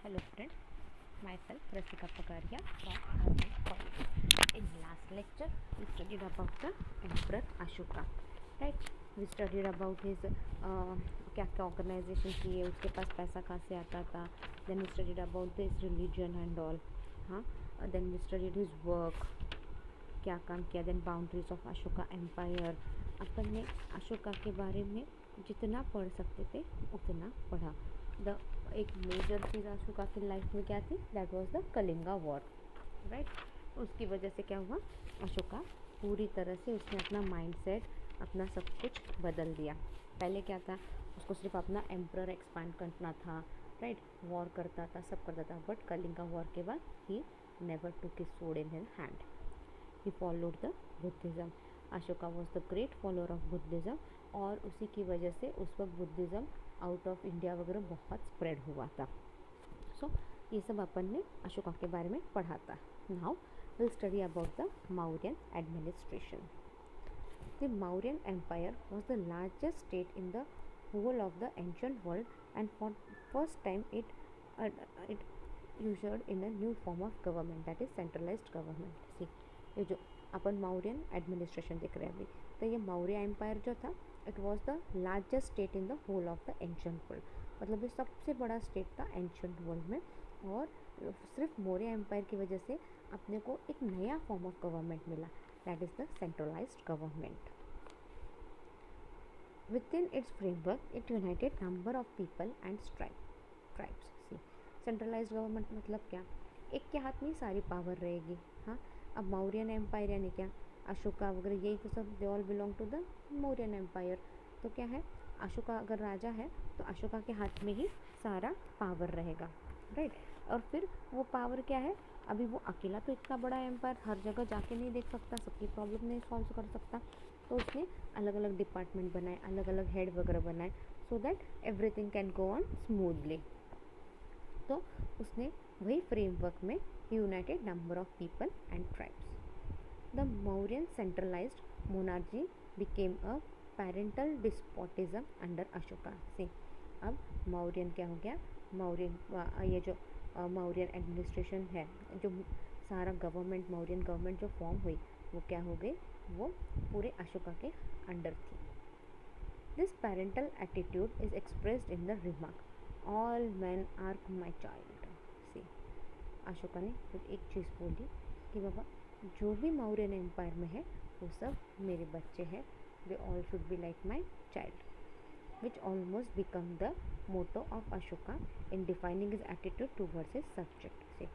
Hello friends, myself Rasika Pagaria from Harvard College. In last lecture, we studied about the Emperor Ashoka. Right? We studied about his क्या क्या organisation किए, उसके पास पैसा कहाँ से आता था. Then we studied about his religion and all. हाँ. Then we studied his work. क्या काम किया. Then boundaries of Ashoka Empire. अपन ने अशोका के बारे में जितना पढ़ सकते थे उतना पढ़ा. द एक मेजर चीज़ अशोका की लाइफ में क्या थी, that was the Kalinga war. Right. उसकी वजह से क्या हुआ, अशोका पूरी तरह से उसने अपना माइंडसेट, अपना सब कुछ बदल दिया. पहले क्या था, उसको सिर्फ अपना एम्परर एक्सपांड करना था. राइट. वॉर करता था, सब करता था, बट कलिंगा वॉर के बाद he never took his sword in his hand. He followed the Buddhism. Ashoka was the great follower of Buddhism. और उसी की वजह से उस वक्त बुद्धिज़्म आउट ऑफ इंडिया वगैरह बहुत स्प्रेड हुआ था. सो ये सब अपन ने अशोका के बारे में पढ़ा था. Now will study about the Mauryan administration. The Mauryan empire was the largest state in the whole of the ancient world, and for first time it ushered in a new form of government, that is centralized government. See, ये जो अपन Mauryan administration देख रहे हैं अभी, तो ये Maurya empire जो था, it was the largest state in the whole of the ancient world. मतलब ये सबसे बड़ा स्टेट था एंशियंट वर्ल्ड में. और सिर्फ मौर्य एम्पायर की वजह से अपने को एक नया फॉर्म ऑफ गवर्नमेंट मिला, that is the centralised government. Within its framework, it united number of people and tribes. See, centralized government मतलब क्या, एक के हाथ में सारी पावर रहेगी. हाँ. अब मौर्यन एम्पायर यानी क्या, अशोका वगैरह यही तो सब, they all belong to the Mauryan empire. तो क्या है, अशोका अगर राजा है तो अशोका के हाथ में ही सारा पावर रहेगा. राइट. और फिर वो पावर क्या है, अभी वो अकेला तो इतना बड़ा एम्पायर हर जगह जाके नहीं देख सकता, सबकी प्रॉब्लम नहीं सॉल्व कर सकता. तो उसने अलग अलग डिपार्टमेंट बनाए, अलग अलग हेड वगैरह बनाए, so that everything can go on smoothly. तो उसने वही फ्रेमवर्क में United number of people and tribes. The Mauryan centralised monarchy became a parental despotism under Ashoka. से अब मौर्यन क्या हो गया, मौर्यन ये जो मौर्यन एडमिनिस्ट्रेशन है, जो सारा गवर्नमेंट मौर्यन गवर्नमेंट जो फॉर्म हुई, वो क्या हो गई, वो पूरे अशोका के अंडर थी. This parental attitude is expressed in the remark, all man are my child. See, Ashoka ने फिर एक चीज़ बोली कि बाबा जो भी मौर्यन एम्पायर में है वो सब मेरे बच्चे हैं, they all should be like my child, which almost become the motto of Ashoka in defining his attitude towards his subject. See,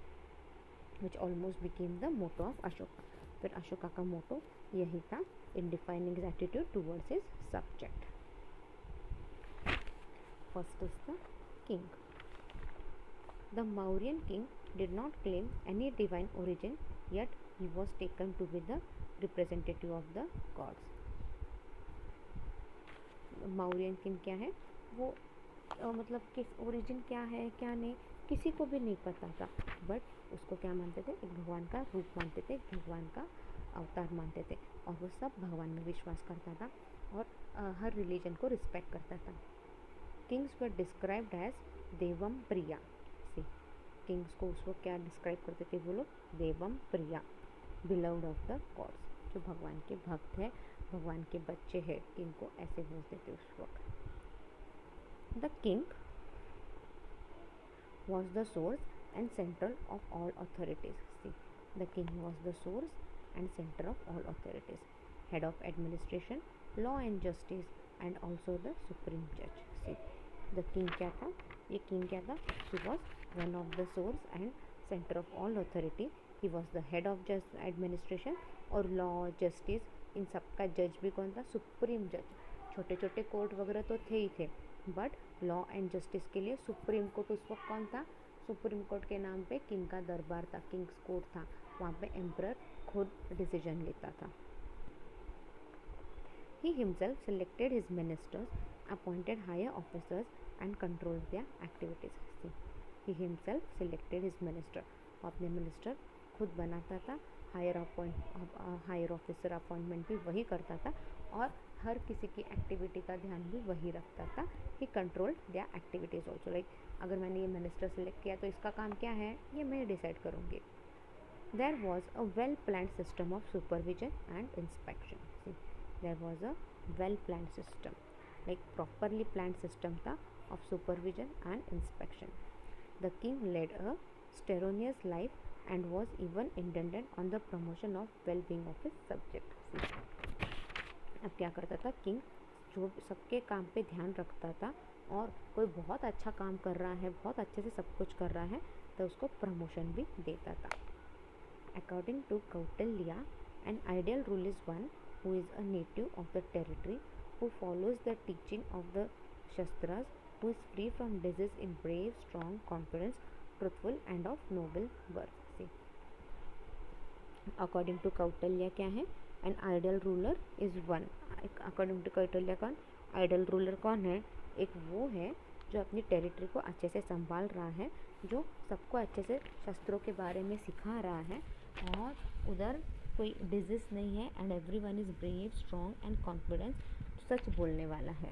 which almost became the motto of Ashoka. फिर अशोका का मोटो यही था, in defining his attitude towards his subject. First is the king. The Mauryan king did not claim any divine origin, yet he was taken to be the representative of the gods. Mauryan king क्या है, वो मतलब किस origin क्या है क्या नहीं किसी को भी नहीं पता था, बट उसको क्या मानते थे, एक भगवान का रूप मानते थे, एक भगवान का अवतार मानते थे, और वो सब भगवान में विश्वास करता था और हर रिलीजन को रिस्पेक्ट करता था. Kings were described as Devam Priya. See, kings को उसको क्या डिस्क्राइब करते थे वो लोग, Devam Priya, beloved of the gods, जो भगवान के भक्त है, भगवान के बच्चे हैं, किंग को ऐसे बोलते थे उस वक्त. The king was the source and centre of all authorities. See, the king was the source and centre of all authorities, head of administration, law and justice, and also the supreme जज. See, the king क्या था, ये king क्या था, he was one of the source and centre of all authority. He was the head of administration, और law justice, इन सब का जज भी कौन था, सुप्रीम जज. छोटे छोटे कोर्ट वगैरह तो थे ही थे, बट लॉ एंड जस्टिस के लिए सुप्रीम कोर्ट उस वक्त कौन था, सुप्रीम कोर्ट के नाम पे किंग का दरबार था, किंग्स कोर्ट था, वहाँ पे एम्परर खुद डिसीजन लेता था. He himself selected his ministers, appointed higher officers and controlled their activities. He himself selected his minister, अपने मिनिस्टर खुद बनाता था, हायर ऑफिसर अपॉइंटमेंट भी वही करता था, और हर किसी की एक्टिविटी का ध्यान भी वही रखता था. He controlled their activities also, like अगर मैंने ये मिनिस्टर सेलेक्ट किया तो इसका काम क्या है ये मैं डिसाइड करूँगी. There was a well-planned system of supervision and inspection. See, there was a well-planned system, like properly planned system था of supervision and inspection. The king led a strenuous life and was even intended on the promotion of well-being of his subjects. See, अब क्या करता था king, जो सबके काम पे ध्यान रखता था और कोई बहुत अच्छा काम कर रहा है, बहुत अच्छे से सब कुछ कर रहा है, तो उसको प्रमोशन भी देता था. According to Kautilya, an ideal rule is one who is a native of the territory, who follows the teaching of the Shastras, who is free from disease, in brave, strong, confident, truthful and of noble birth. See, according to Kautilya क्या है? An ideal ruler is one. According to Kautilya कौन? Ideal ruler कौन है? एक वो है जो अपनी टेरिटरी को अच्छे से संभाल रहा है, जो सबको अच्छे से शस्त्रों के बारे में सिखा रहा है और उधर कोई डिजीज़ नहीं है, and every one is brave, strong and confidence, सच बोलने वाला है.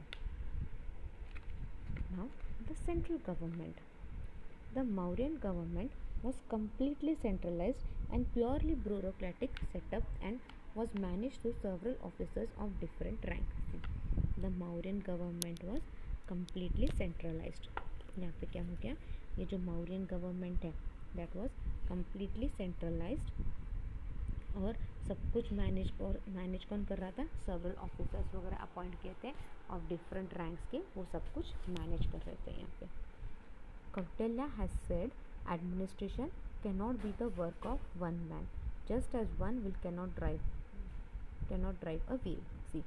Now the central government. The Mauryan government was completely centralized and purely bureaucratic setup and was managed through several officers of different ranks. The Mauryan government was completely centralized. यहाँ पे क्या हो गया, ये जो मौर्यन गवर्नमेंट है दैट वाज कम्प्लीटली सेंट्रलाइज्ड और सब कुछ मैनेज कौन कर रहा था? सर्वल ऑफिसर्स वगैरह अपॉइंट किए थे और डिफरेंट रैंक्स के, वो सब कुछ मैनेज कर रहे थे. यहाँ पे Kautilya has said administration cannot be the work of one man, just as one wheel cannot drive a wheel. See,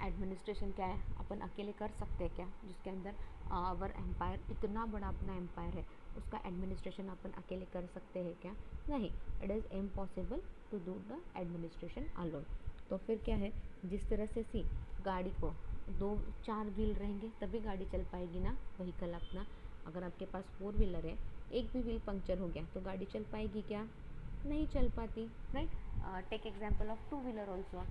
administration क्या है, अपन अकेले कर सकते हैं क्या? जिसके अंदर आवर एम्पायर, इतना बड़ा अपना एम्पायर है, उसका एडमिनिस्ट्रेशन अपन अकेले कर सकते हैं क्या? नहीं, it is impossible to do the administration alone. तो फिर क्या है, जिस तरह से सी गाड़ी को 2-4 व्हील रहेंगे तभी गाड़ी चल पाएगी ना, व्हीकल अपना. अगर आपके पास 4 व्हीलर है, एक भी व्हील पंक्चर हो गया तो गाड़ी चल पाएगी क्या? नहीं चल पाती, right. Take example of 2 wheeler also.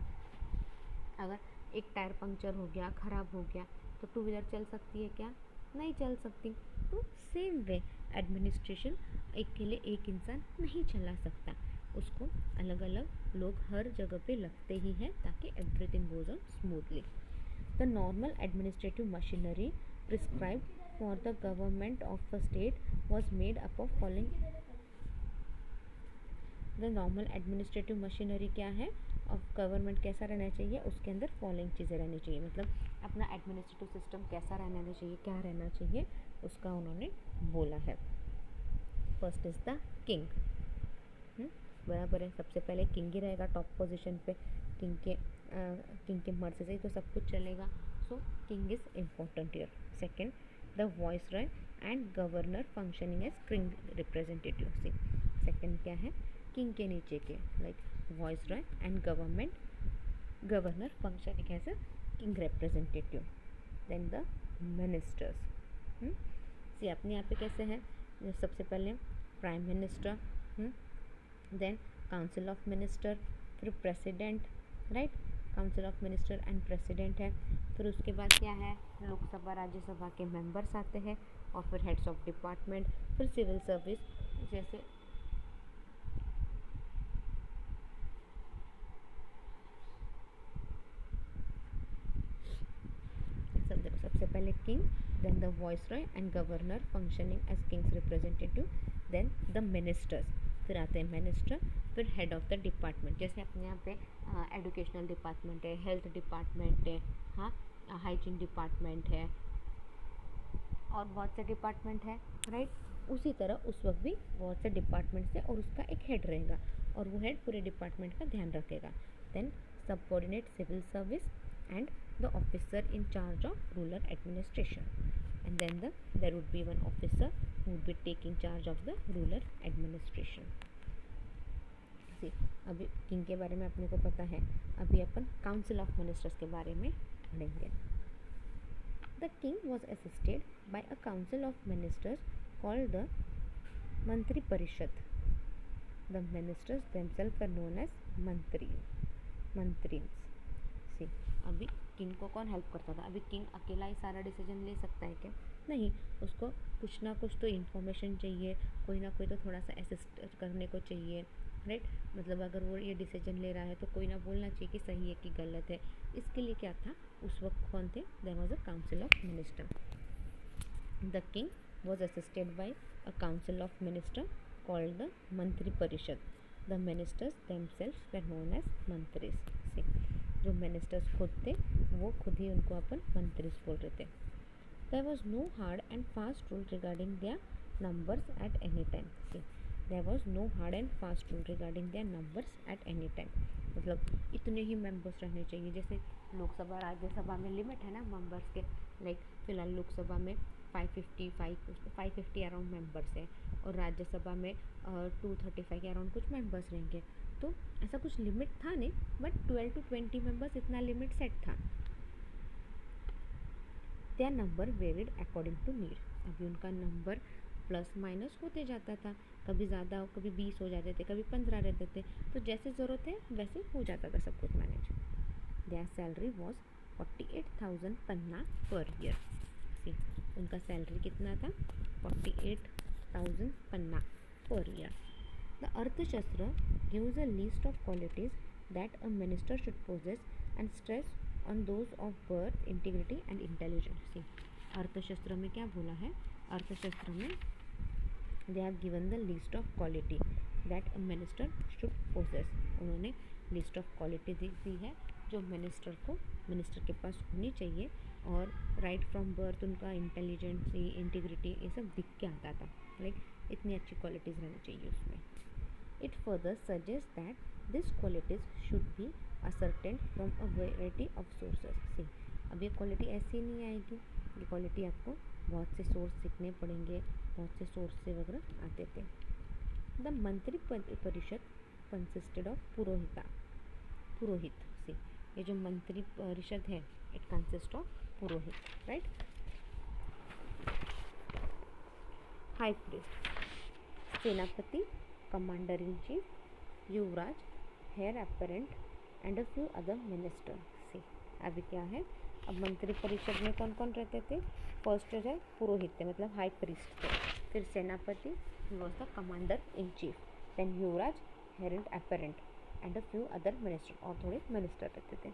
अगर एक टायर पंक्चर हो गया, ख़राब हो गया, तो 2 व्हीलर चल सकती है क्या? नहीं चल सकती. तो सेम वे एडमिनिस्ट्रेशन अकेले एक इंसान नहीं चला सकता, उसको अलग अलग लोग हर जगह पे लगते ही हैं ताकि everything goes on smoothly. The normal administrative machinery prescribed for the government of the state was made up of following. The normal administrative machinery क्या है और गवर्नमेंट कैसा रहना चाहिए, उसके अंदर फॉलोइंग चीज़ें रहनी चाहिए. मतलब अपना एडमिनिस्ट्रेटिव सिस्टम कैसा रहना चाहिए, क्या रहना चाहिए, उसका उन्होंने बोला है. First is the king. बराबर है, सबसे पहले किंग ही रहेगा टॉप पोजीशन पे. किंग के मर्जी से ही तो सब कुछ चलेगा. So king is important here. Second, the viceroy and governor functioning as king representative. See, second क्या है, किंग के नीचे के like viceroy and governor functioning as a king representative. Then the ministers. See, अपने यहाँ पे कैसे हैं, सबसे पहले prime minister, then council of minister, फिर president, right. Council of minister and president है. फिर उसके बाद क्या है, लोकसभा राज्यसभा के मेंबर्स आते हैं और फिर हेड्स ऑफ डिपार्टमेंट, फिर सिविल सर्विस. जैसे सबसे पहले king, then the viceroy and governor functioning as king's representative, then the ministers, फिर आते हैं मिनिस्टर, फिर हेड ऑफ द डिपार्टमेंट. जैसे अपने यहाँ पे एजुकेशनल डिपार्टमेंट है, हेल्थ डिपार्टमेंट है, हाँ, हाइजीन डिपार्टमेंट है और बहुत से डिपार्टमेंट है, राइट. उसी तरह उस वक्त भी बहुत से डिपार्टमेंट्स है और उसका एक हेड रहेगा और वो हेड पूरे डिपार्टमेंट का ध्यान रखेगा. Then subordinate civil service and the officer in charge of rural administration, and then there would be one officer who would be taking charge of the rural administration. See, अभी king के बारे में अपने को पता है, अभी अपन काउंसिल ऑफ मिनिस्टर्स के बारे में पढ़ेंगे. The king was assisted by a council of ministers called the मंत्री परिषद. The ministers themselves were known as मंत्री. See, अभी किंग को कौन हेल्प करता था? अभी किंग अकेला ही सारा डिसीजन ले सकता है क्या? नहीं, उसको कुछ ना कुछ तो इन्फॉर्मेशन चाहिए, कोई ना कोई तो थोड़ा सा असिस्ट करने को चाहिए, राइट। मतलब अगर वो ये डिसीजन ले रहा है तो कोई ना बोलना चाहिए कि सही है कि गलत है। इसके लिए क्या था, उस वक्त कौन थे, there was a council of minister. The king was assisted by a council of ministers called the मंत्री परिषद. The ministers themselves were known as मंत्रीस. से जो मिनिस्टर्स खुद थे वो खुद ही उनको अपन मंत्रीस बोल रहे थे. There was no hard and fast rule regarding their numbers at any time. See, there was no hard and fast rule regarding their numbers at any time. मतलब इतने ही मेंबर्स रहने चाहिए. जैसे लोकसभा राज्यसभा में लिमिट है ना मेंबर्स के, लाइक फिलहाल लोकसभा में 550 अराउंड मेंबर्स है और राज्यसभा में 235 के अराउंड कुछ मेंबर्स रहेंगे. तो ऐसा कुछ लिमिट था नहीं, बट 12 to 20 मेंबर्स इतना लिमिट सेट था. Their number varied according to need. अभी उनका नंबर प्लस माइनस होते जाता था, कभी ज़्यादा कभी 20 हो जाते थे, कभी 15 रहते थे. तो जैसे ज़रूरत है वैसे हो जाता था सब कुछ manage. Their salary was 48,000 pana per year. सी, उनका सैलरी कितना था, 48,000 pana per year. The Arthashastra gives a list of qualities that a minister should possess and stress on those of birth, integrity and intelligence. See, Arthashastra में क्या बोला है, अर्थशास्त्र में they have given the list of quality that a minister should possess. उन्होंने list of quality दी है जो minister के पास होनी चाहिए. और राइट फ्रॉम बर्थ उनका इंटेलिजेंसी, इंटीग्रिटी, ये सब दिख के आता था. लाइक इतनी अच्छी क्वालिटीज़ रहनी चाहिए उसमें. It further suggest that this qualities should be ascertained from a variety of sources. See, अब ये क्वालिटी ऐसी नहीं आएगी, ये क्वालिटी आपको बहुत से सोर्स सीखने पड़ेंगे, बहुत से सोर्स से वगैरह आते थे. द मंत्री परिषद कंसिस्टेड ऑफ पुरोहित. से ये जो मंत्री परिषद है, it consist of purohit, right. High priest, senapati, commander in chief, yuvraj, heir apparent and a few other minister. So अभी क्या है, अब मंत्री परिषद में कौन कौन रहते थे. फर्स्ट जो है पुरोहित थे, मतलब हाई प्रीस्ट थे. फिर Senapati, was the commander in chief. Then Yuvraj, heir and apparent and a few other minister, और थोड़े मिनिस्टर रहते थे.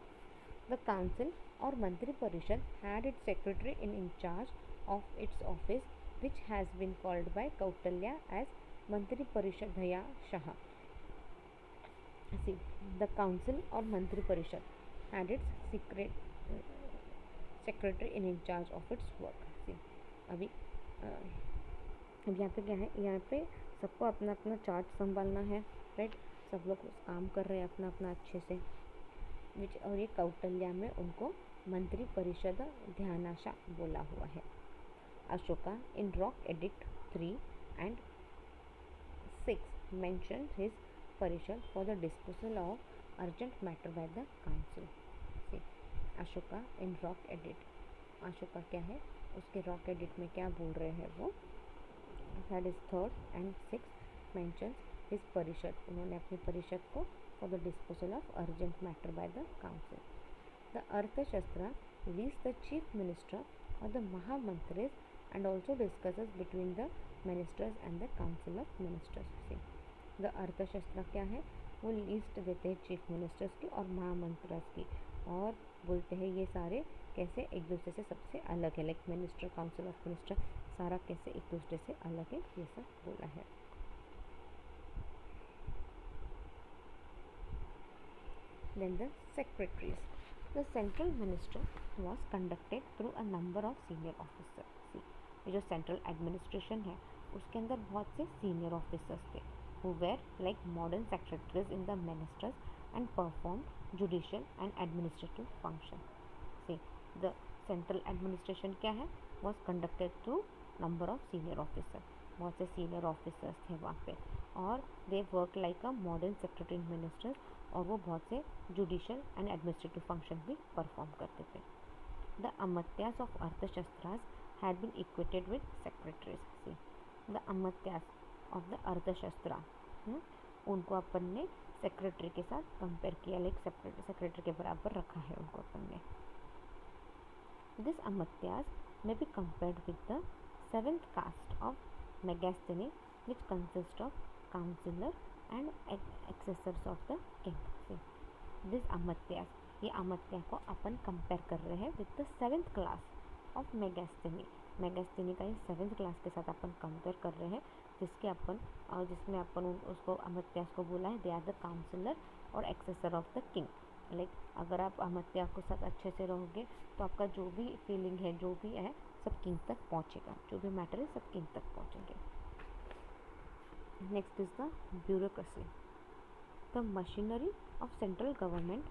द काउंसिल और मंत्री परिषद had it's secretary in charge of its office which has been called by Kautilya as मंत्री परिषदया Shah. See, the council और मंत्री परिषद had its secretary in charge of its work. See, अभी यहाँ पे क्या है, यहाँ पे सबको अपना अपना चार्ज संभालना है, राइट. सब लोग काम कर रहे हैं अपना अपना अच्छे से. और ये कौटिल्य में उनको मंत्री परिषद ध्यानाशा बोला हुआ है. Ashoka in Rock Edict 3 and 6 mentioned his parishad for the disposal of urgent matter by the council. See, Ashoka in Rock Edict, Ashoka क्या है, उसके Rock Edict में क्या बोल रहे हैं वो, that is 3rd and 6th mentions his parishad. उन्होंने अपनी परिषद को for the disposal of urgent matter by the council. The Arthashastra lists the chief minister or the Mahamantris and also discusses between the ministers and the council of ministers. See, the अर्थशास्त्र क्या है, वो list देते हैं chief ministers की और महामंत्रीस की, और बोलते हैं ये सारे कैसे एक दूसरे से सबसे अलग है. Like minister, council of minister, सारा कैसे एक दूसरे से अलग है, ये सब बोला है. Then the secretaries. The central minister was conducted through a number of senior officers. See, ये जो सेंट्रल एडमिनिस्ट्रेशन है उसके अंदर बहुत से सीनियर ऑफिसर्स थे who were like modern secretaries in the ministers and performed judicial and administrative function. See, the central administration क्या है, was conducted through number of senior officers. बहुत से सीनियर ऑफिसर्स थे वहाँ पे, और they work like a modern secretary in ministers, और वो बहुत से जुडिशल एंड एडमिनिस्ट्रेटिव फंक्शन भी परफॉर्म करते थे. The amatyas of Arthashastras had been equated with secretaries. See, the amatyas of the अर्थशास्त्र, उनको अपन ने सेक्रेटरी के साथ कंपेयर किया, लाइक सेक्रेटरी के बराबर रखा है उनको अपन ने. This amatyas may be compared with the seventh caste of Megasthenes, which consists of counselor and accessors of the king. See, this Amatyas, ये अमत्या को अपन कंपेयर कर रहे हैं with the seventh class of Megasthenes. Megasthenes का ये सेवेंथ क्लास के साथ अपन compare कर रहे हैं, जिसमें अपन उसको अमत्यास को बोला है दे आर द काउंसलर और एक्सेसर ऑफ द किंग. लाइक अगर आप अमत्या के साथ अच्छे से रहोगे तो आपका जो भी फीलिंग है, जो भी है, सब किंग तक पहुँचेगा. जो भी मैटर है सब किंग तक पहुँचेंगे. Next is the bureaucracy. The machinery of central government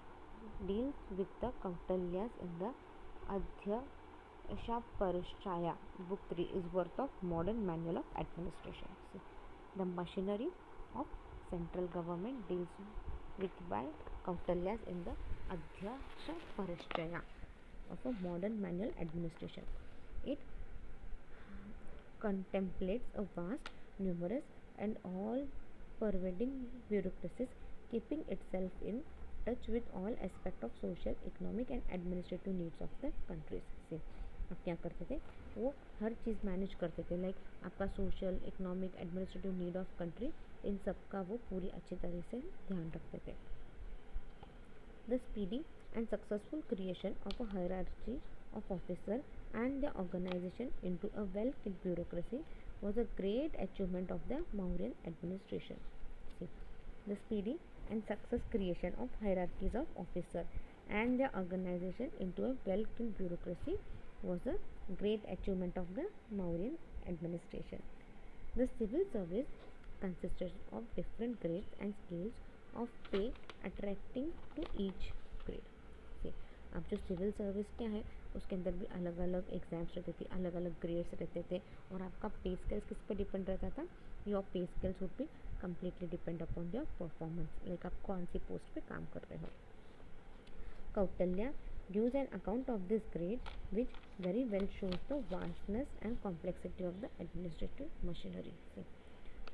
deals with the Kautilya's in the Adhyashaparishaya book 3 is worth of modern manual of administration. See, the machinery of central government deals with by Kautilya's in the Adhyashaparishaya of a modern manual administration. It contemplates a vast, numerous and all pervading bureaucracies keeping itself in touch with all aspect of social, economic and administrative needs of the countries. से अब क्या करते थे, वो हर चीज़ manage करते थे. Like आपका social, economic, administrative need of country, इन सब का वो पूरी अच्छी तरह से ध्यान रखते थे. The speedy and successful creation of a hierarchy of officer and the organization into a well-kept bureaucracy was a great achievement of the Mauryan administration. See, the speedy and success creation of hierarchies of officer and the organization into a well-kept bureaucracy was a great achievement of the Mauryan administration. The civil service consisted of different grades and scales of pay attracting to each grade. See, अब जो civil service क्या है उसके अंदर भी अलग अलग exams रहते थे, अलग अलग ग्रेड्स रहते थे, और आपका पे स्केल्स किस पे डिपेंड रहता था. योर पे scales would be completely depend upon your performance. Like आप कौन सी पोस्ट पे काम कर रहे हो. Kautilya gives an account of this grade which very well shows the vastness and complexity of the administrative machinery.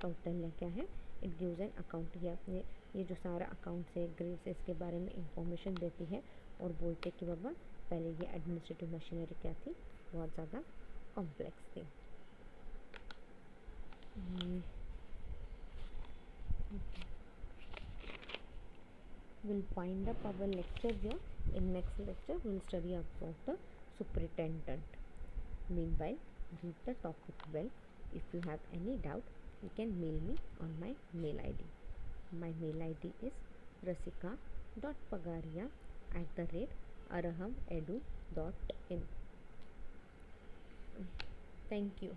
Kautilya क्या है, इट गिव्स एन अकाउंट. ये जो सारा अकाउंट्स है, ग्रेड्स है, इसके बारे में इंफॉर्मेशन देती है और बोलते कि बाबा पहले ये एडमिनिस्ट्रेटिव मशीनरी क्या थी, बहुत ज़्यादा कॉम्प्लेक्स थी. We'll wind up our lecture here. In next lecture we'll study about the superintendent. Meanwhile, read the topic well. If you have any doubt, you can mail me on my mail ID. My mail ID is rasika.pagaria@arahamedu.in. Thank you.